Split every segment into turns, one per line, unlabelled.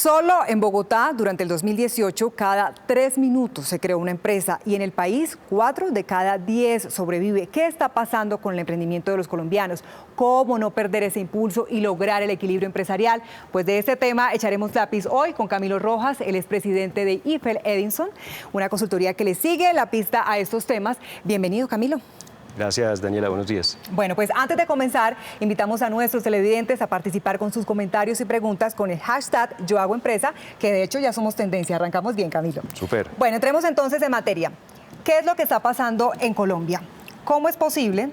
Solo en Bogotá, durante el 2018, cada 3 minutos se creó una empresa y en el país 4 de cada 10 sobrevive. ¿Qué está pasando con el emprendimiento de los colombianos? ¿Cómo no perder ese impulso y lograr el equilibrio empresarial? Pues de este tema echaremos lápiz hoy con Camilo Rojas, el expresidente de IFEL Edison, una consultoría que le sigue la pista a estos temas. Bienvenido, Camilo.
Gracias, Daniela. Buenos días.
Bueno, pues antes de comenzar, invitamos a nuestros televidentes a participar con sus comentarios y preguntas con el hashtag Yo Hago Empresa, que de hecho ya somos tendencia. Arrancamos bien, Camilo.
Súper.
Bueno, entremos entonces en materia. ¿Qué es lo que está pasando en Colombia? ¿Cómo es posible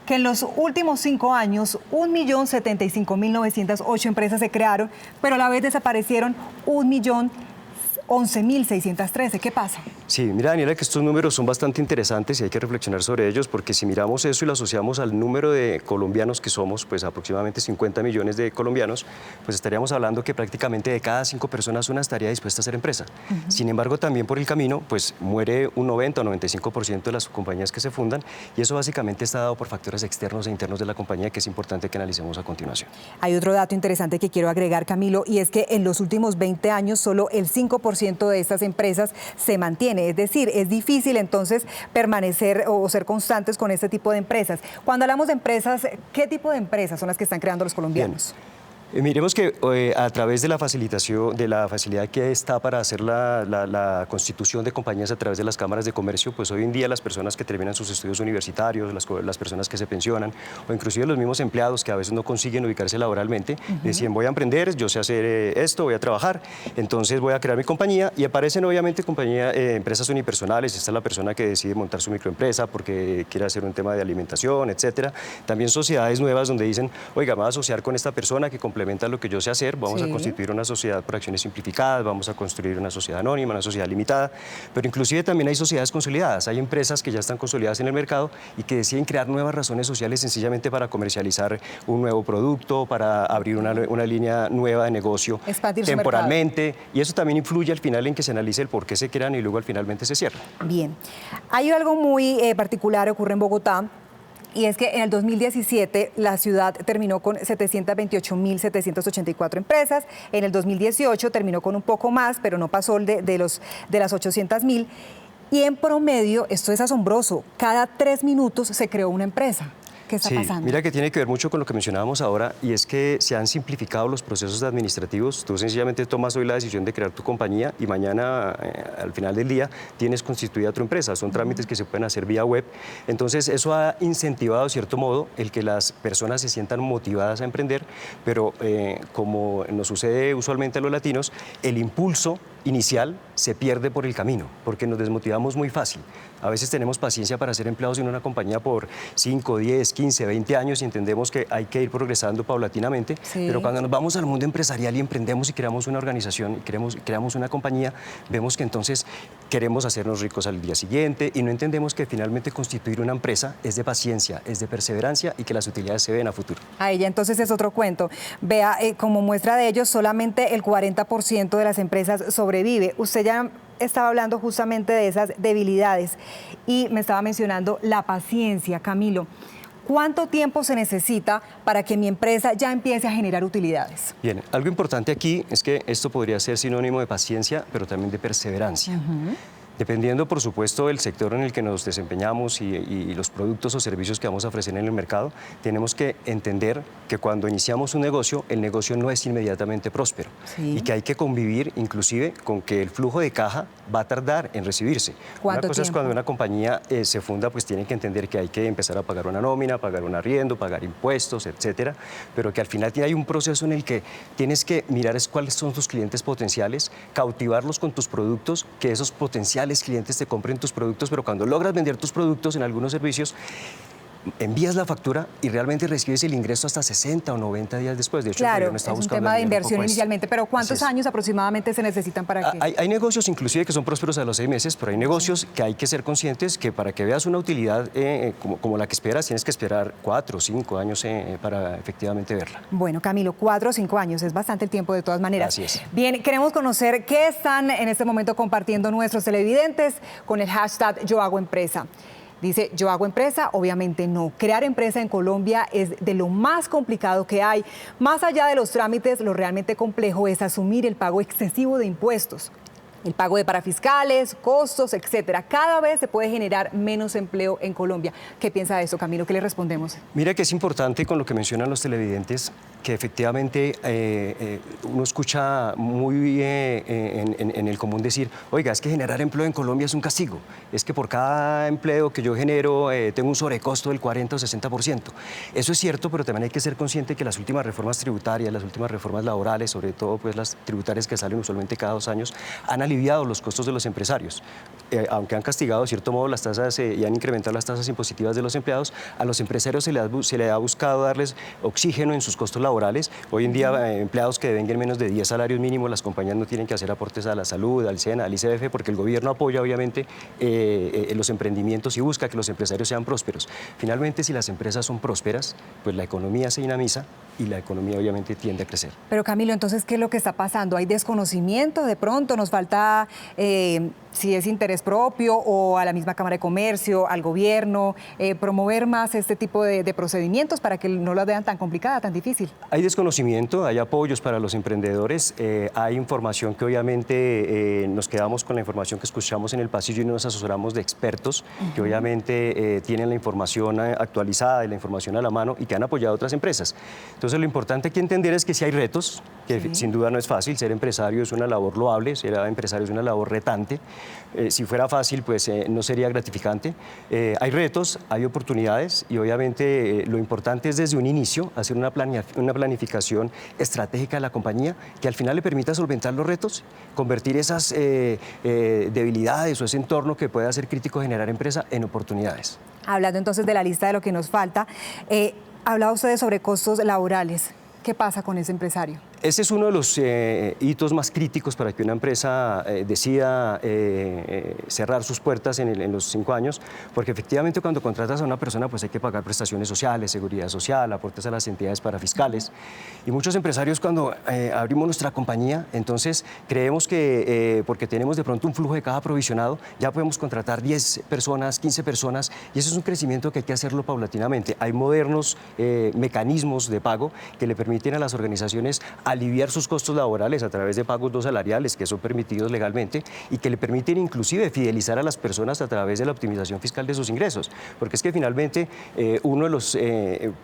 que en los últimos 5 años 1.075.908 empresas se crearon, pero a la vez desaparecieron 1.011.613? ¿Qué pasa?
Sí, mira, Daniela, que estos números son bastante interesantes y hay que reflexionar sobre ellos, porque si miramos eso y lo asociamos al número de colombianos que somos, pues aproximadamente 50 millones de colombianos, pues estaríamos hablando que prácticamente de cada 5 personas una estaría dispuesta a hacer empresa. Sin embargo, también por el camino, pues muere un 90 o 95% de las compañías que se fundan, y eso básicamente está dado por factores externos e internos de la compañía, que es importante que analicemos a continuación.
Hay otro dato interesante que quiero agregar, Camilo, y es que en los últimos 20 años solo el 5% de estas empresas se mantiene. Es decir, es difícil entonces permanecer o ser constantes con este tipo de empresas. Cuando hablamos de empresas, ¿qué tipo de empresas son las que están creando los colombianos?
Bien. Miremos que a través de la facilitación, de la facilidad que está para hacer la constitución de compañías a través de las cámaras de comercio, pues hoy en día las personas que terminan sus estudios universitarios, las personas que se pensionan, o inclusive los mismos empleados que a veces no consiguen ubicarse laboralmente, deciden: voy a emprender, yo sé hacer esto, voy a trabajar, entonces voy a crear mi compañía, y aparecen obviamente empresas unipersonales. Esta es la persona que decide montar su microempresa porque quiere hacer un tema de alimentación, etcétera. También sociedades nuevas donde dicen: oiga, me voy a asociar con esta persona que complementa lo que yo sé hacer, vamos a constituir una sociedad por acciones simplificadas, vamos a construir una sociedad anónima, una sociedad limitada, pero inclusive también hay sociedades consolidadas, hay empresas que ya están consolidadas en el mercado y que deciden crear nuevas razones sociales sencillamente para comercializar un nuevo producto, para abrir una línea nueva de negocio temporalmente, y eso también influye al final en que se analice el por qué se crean y luego al finalmente se cierran.
Bien, hay algo muy particular que ocurre en Bogotá, y es que en el 2017 la ciudad terminó con 728.784 empresas, en el 2018 terminó con un poco más, pero no pasó de las 800.000, y en promedio, esto es asombroso, cada 3 minutos se creó una empresa. ¿Qué está pasando?
Mira que tiene que ver mucho con lo que mencionábamos ahora, y es que se han simplificado los procesos administrativos. Tú sencillamente tomas hoy la decisión de crear tu compañía y mañana, al final del día, tienes constituida tu empresa. Son trámites que se pueden hacer vía web. Entonces, eso ha incentivado, de cierto modo, el que las personas se sientan motivadas a emprender, pero como nos sucede usualmente a los latinos, el impulso inicial se pierde por el camino, porque nos desmotivamos muy fácil. A veces tenemos paciencia para ser empleados en una compañía por 5, 10, 15, 20 años y entendemos que hay que ir progresando paulatinamente, pero cuando nos vamos al mundo empresarial y emprendemos y creamos una organización y creamos una compañía, vemos que entonces queremos hacernos ricos al día siguiente y no entendemos que finalmente constituir una empresa es de paciencia, es de perseverancia y que las utilidades se ven a futuro.
Ahí ya entonces es otro cuento. Vea, como muestra de ello, solamente el 40% de las empresas sobrevive. Usted ya estaba hablando justamente de esas debilidades y me estaba mencionando la paciencia, Camilo. ¿Cuánto tiempo se necesita para que mi empresa ya empiece a generar utilidades?
Bien, algo importante aquí es que esto podría ser sinónimo de paciencia, pero también de perseverancia. Dependiendo, por supuesto, del sector en el que nos desempeñamos y los productos o servicios que vamos a ofrecer en el mercado, tenemos que entender que cuando iniciamos un negocio, el negocio no es inmediatamente próspero y que hay que convivir inclusive con que el flujo de caja va a tardar en recibirse. Una cosa es cuando una compañía se funda, pues tienen que entender que hay que empezar a pagar una nómina, pagar un arriendo, pagar impuestos, etcétera, pero que al final hay un proceso en el que tienes que mirar cuáles son tus clientes potenciales, cautivarlos con tus productos, que esos potenciales clientes te compren tus productos, pero cuando logras vender tus productos en algunos servicios, envías la factura y realmente recibes el ingreso hasta 60 o 90 días después. De hecho,
claro, es un tema de inversión inicialmente, pero ¿cuántos años aproximadamente se necesitan para que...?
Hay negocios inclusive que son prósperos a los 6 meses, pero hay negocios que hay que ser conscientes que para que veas una utilidad como la que esperas, tienes que esperar 4 o 5 años para efectivamente verla.
Bueno, Camilo, 4 o 5 años, es bastante el tiempo de todas maneras.
Así es.
Bien, queremos conocer qué están en este momento compartiendo nuestros televidentes con el hashtag Yo Hago Empresa. Dice, yo hago empresa, obviamente no. Crear empresa en Colombia es de lo más complicado que hay. Más allá de los trámites, lo realmente complejo es asumir el pago excesivo de impuestos. El pago de parafiscales, costos, etcétera. Cada vez se puede generar menos empleo en Colombia. ¿Qué piensa de eso, Camilo? ¿Qué le respondemos?
Mira que es importante con lo que mencionan los televidentes, que efectivamente uno escucha muy en el común decir, oiga, es que generar empleo en Colombia es un castigo. Es que por cada empleo que yo genero tengo un sobrecosto del 40 o 60%. Eso es cierto, pero también hay que ser consciente que las últimas reformas tributarias, las últimas reformas laborales, sobre todo pues las tributarias que salen usualmente cada 2 años, han aliviado los costos de los empresarios. Aunque han castigado de cierto modo las tasas y han incrementado las tasas impositivas de los empleados, a los empresarios se les ha buscado darles oxígeno en sus costos laborales. Hoy en día empleados que devenguen menos de 10 salarios mínimos, las compañías no tienen que hacer aportes a la salud, al SENA, al ICBF, porque el gobierno apoya obviamente los emprendimientos y busca que los empresarios sean prósperos. Finalmente, si las empresas son prósperas, pues la economía se dinamiza y la economía obviamente tiende a crecer.
Pero Camilo, entonces, ¿qué es lo que está pasando? ¿Hay desconocimiento de pronto? ¿Nos falta si es interés propio o a la misma Cámara de Comercio, al gobierno, promover más este tipo de procedimientos para que no la vean tan complicada, tan difícil?
Hay desconocimiento, hay apoyos para los emprendedores, hay información que obviamente nos quedamos con la información que escuchamos en el pasillo y nos asesoramos de expertos que obviamente tienen la información actualizada y la información a la mano y que han apoyado a otras empresas. Entonces, lo importante que entender es que sí hay retos, que sin duda no es fácil. Ser empresario es una labor loable, ser empresario es una labor retante. Si fuera fácil, pues no sería gratificante. Hay retos, hay oportunidades y obviamente lo importante es desde un inicio hacer una planificación estratégica de la compañía que al final le permita solventar los retos, convertir esas debilidades o ese entorno que pueda ser crítico generar empresa en oportunidades.
Hablando entonces de la lista de lo que nos falta, hablaba usted sobre costos laborales. ¿Qué pasa con ese empresario?
Este es uno de los hitos más críticos para que una empresa decida cerrar sus puertas en los 5 años, porque efectivamente cuando contratas a una persona pues hay que pagar prestaciones sociales, seguridad social, aportes a las entidades parafiscales. Y muchos empresarios cuando abrimos nuestra compañía, entonces creemos que porque tenemos de pronto un flujo de caja provisionado, ya podemos contratar 10 personas, 15 personas, y eso es un crecimiento que hay que hacerlo paulatinamente. Hay modernos mecanismos de pago que le permiten a las organizaciones aliviar sus costos laborales a través de pagos no salariales que son permitidos legalmente y que le permiten inclusive fidelizar a las personas a través de la optimización fiscal de sus ingresos. Porque es que finalmente uno de los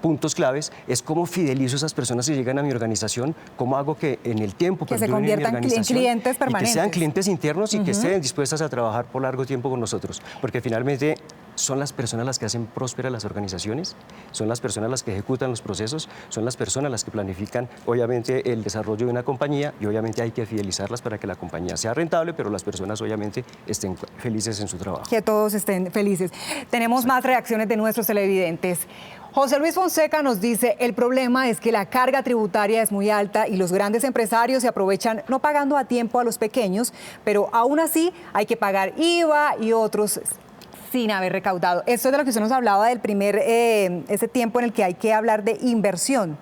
puntos claves es cómo fidelizo a esas personas que llegan a mi organización, cómo hago que en el tiempo
que se conviertan en clientes permanentes.
Y que sean clientes internos y que estén dispuestas a trabajar por largo tiempo con nosotros. Porque finalmente son las personas las que hacen prósperas las organizaciones, son las personas las que ejecutan los procesos, son las personas las que planifican obviamente el desarrollo de una compañía y obviamente hay que fidelizarlas para que la compañía sea rentable, pero las personas obviamente estén felices en su trabajo.
Que todos estén felices. Tenemos más reacciones de nuestros televidentes. José Luis Fonseca nos dice, el problema es que la carga tributaria es muy alta y los grandes empresarios se aprovechan no pagando a tiempo a los pequeños, pero aún así hay que pagar IVA y otros sin haber recaudado. Esto es de lo que usted nos hablaba del ese tiempo en el que hay que hablar de inversión.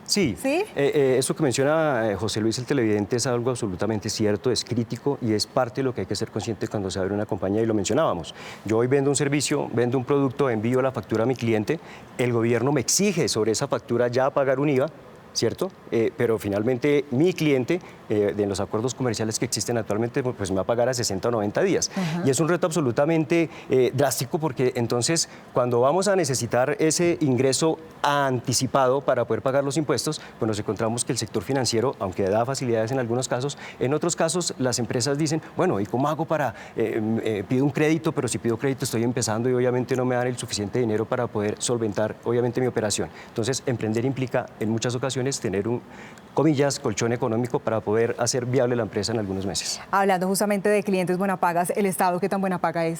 Sí,
¿Sí?
Eso que menciona José Luis, el televidente, es algo absolutamente cierto, es crítico y es parte de lo que hay que ser consciente cuando se abre una compañía y lo mencionábamos. Yo hoy vendo un servicio, vendo un producto, envío la factura a mi cliente, el gobierno me exige sobre esa factura ya pagar un IVA, ¿cierto? Pero finalmente mi cliente, de los acuerdos comerciales que existen actualmente, pues me va a pagar a 60 o 90 días. Y es un reto absolutamente drástico porque entonces cuando vamos a necesitar ese ingreso anticipado para poder pagar los impuestos, pues nos encontramos que el sector financiero, aunque da facilidades en algunos casos, en otros casos las empresas dicen, bueno, ¿y cómo hago para, pido un crédito, pero si pido crédito estoy empezando y obviamente no me dan el suficiente dinero para poder solventar obviamente mi operación? Entonces, emprender implica en muchas ocasiones tener un, comillas, colchón económico para poder hacer viable la empresa en algunos meses.
Hablando justamente de clientes buenapagas, ¿el Estado qué tan buena paga es?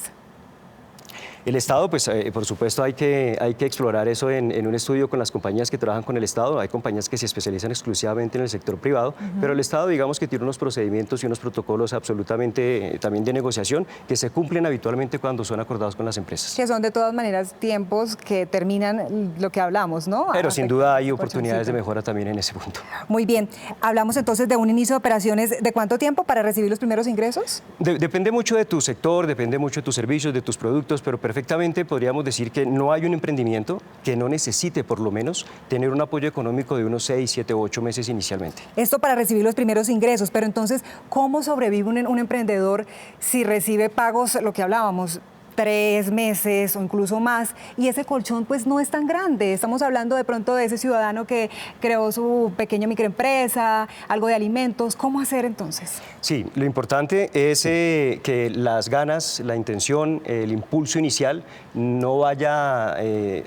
El Estado, pues por supuesto hay que explorar eso en un estudio con las compañías que trabajan con el Estado. Hay compañías que se especializan exclusivamente en el sector privado, pero el Estado digamos que tiene unos procedimientos y unos protocolos absolutamente también de negociación que se cumplen habitualmente cuando son acordados con las empresas.
Que son de todas maneras tiempos que terminan lo que hablamos, ¿no?
Pero sin duda hay oportunidades de mejora también en ese punto. Muy
bien. Hablamos entonces de un inicio de operaciones. ¿De cuánto tiempo para recibir los primeros ingresos?
Depende mucho de tu sector, depende mucho de tus servicios, de tus productos, pero perfectamente podríamos decir que no hay un emprendimiento que no necesite por lo menos tener un apoyo económico de unos 6, 7 o 8 meses inicialmente.
Esto para recibir los primeros ingresos, pero entonces, ¿cómo sobrevive un emprendedor si recibe pagos, lo que hablábamos, 3 meses o incluso más, y ese colchón pues no es tan grande? Estamos hablando de pronto de ese ciudadano que creó su pequeña microempresa, algo de alimentos. ¿Cómo hacer entonces?
Sí, lo importante es que las ganas, la intención, el impulso inicial no vaya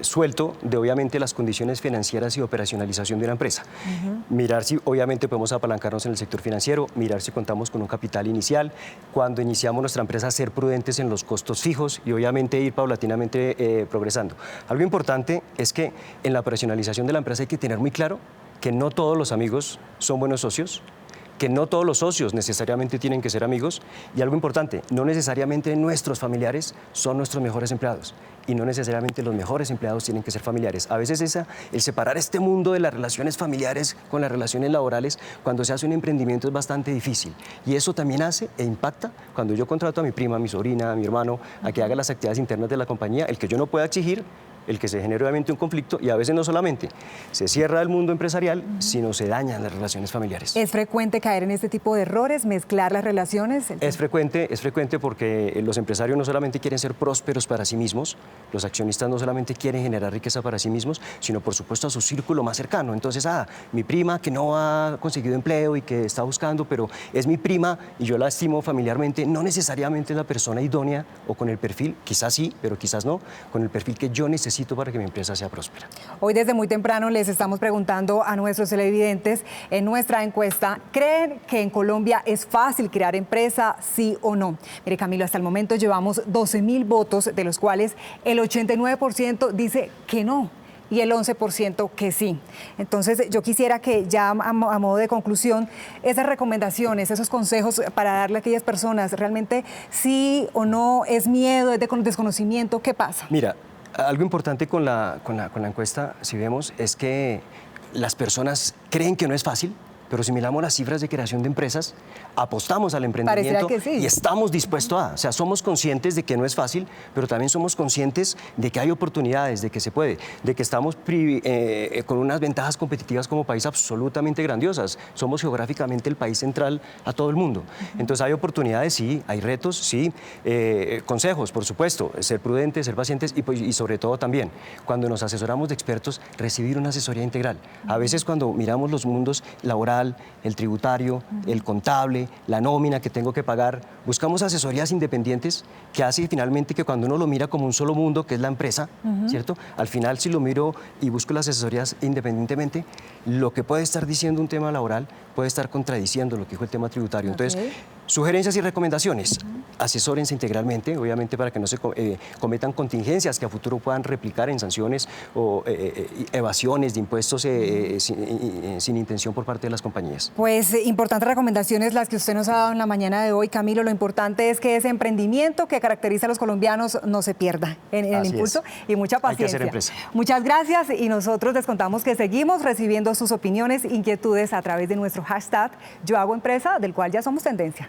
suelto de obviamente las condiciones financieras y operacionalización de una empresa. Mirar si obviamente podemos apalancarnos en el sector financiero, mirar si contamos con un capital inicial. Cuando iniciamos nuestra empresa, ser prudentes en los costos fijos y obviamente ir paulatinamente progresando. Algo importante es que en la operacionalización de la empresa hay que tener muy claro que no todos los amigos son buenos socios, que no todos los socios necesariamente tienen que ser amigos, y algo importante, no necesariamente nuestros familiares son nuestros mejores empleados y no necesariamente los mejores empleados tienen que ser familiares. A veces el separar este mundo de las relaciones familiares con las relaciones laborales cuando se hace un emprendimiento es bastante difícil, y eso también hace e impacta cuando yo contrato a mi prima, a mi sobrina, a mi hermano a que haga las actividades internas de la compañía, el que yo no pueda exigir, el que se genere obviamente un conflicto, y a veces no solamente se cierra el mundo empresarial, sino se dañan las relaciones familiares.
¿Es frecuente caer en este tipo de errores, mezclar las relaciones?
Es frecuente porque los empresarios no solamente quieren ser prósperos para sí mismos, los accionistas no solamente quieren generar riqueza para sí mismos, sino por supuesto a su círculo más cercano. Entonces, mi prima que no ha conseguido empleo y que está buscando, pero es mi prima y yo la estimo familiarmente, no necesariamente es la persona idónea o con el perfil, quizás sí, pero quizás no, con el perfil que yo necesito para que mi empresa sea próspera.
Hoy desde muy temprano les estamos preguntando a nuestros televidentes en nuestra encuesta, ¿creen que en Colombia es fácil crear empresa, sí o no? Mire, Camilo, hasta el momento llevamos 12.000 votos, de los cuales el 89% dice que no y el 11% que sí. Entonces, yo quisiera que ya a modo de conclusión, esas recomendaciones, esos consejos para darle a aquellas personas, realmente sí o no, es miedo, es desconocimiento, ¿qué pasa?
Mira, algo importante con la encuesta, si vemos, es que las personas creen que no es fácil, pero si miramos las cifras de creación de empresas, apostamos al emprendimiento
que sí.
Y estamos dispuestos o sea, somos conscientes de que no es fácil, pero también somos conscientes de que hay oportunidades, de que se puede, de que estamos con unas ventajas competitivas como país absolutamente grandiosas. Somos geográficamente el país central a todo el mundo. Entonces hay oportunidades, sí, hay retos, sí, consejos, por supuesto, ser prudentes, ser pacientes y sobre todo también, cuando nos asesoramos de expertos, recibir una asesoría integral. A veces cuando miramos los mundos laborales, el tributario, el contable, la nómina que tengo que pagar. Buscamos asesorías independientes que hace finalmente que cuando uno lo mira como un solo mundo, que es la empresa, ¿cierto? Al final, si lo miro y busco las asesorías independientemente, lo que puede estar diciendo un tema laboral puede estar contradiciendo lo que dijo el tema tributario. Entonces, sugerencias y recomendaciones. Asesórense integralmente, obviamente para que no se cometan contingencias que a futuro puedan replicar en sanciones o evasiones de impuestos sin intención por parte de las compañías.
Pues importantes recomendaciones las que usted nos ha dado en la mañana de hoy, Camilo. Lo importante es que ese emprendimiento que caracteriza a los colombianos no se pierda en el impulso y mucha paciencia.
Hay que hacer empresa.
Muchas gracias y nosotros les contamos que seguimos recibiendo sus opiniones, inquietudes a través de nuestro hashtag Yo Hago Empresa, del cual ya somos tendencia.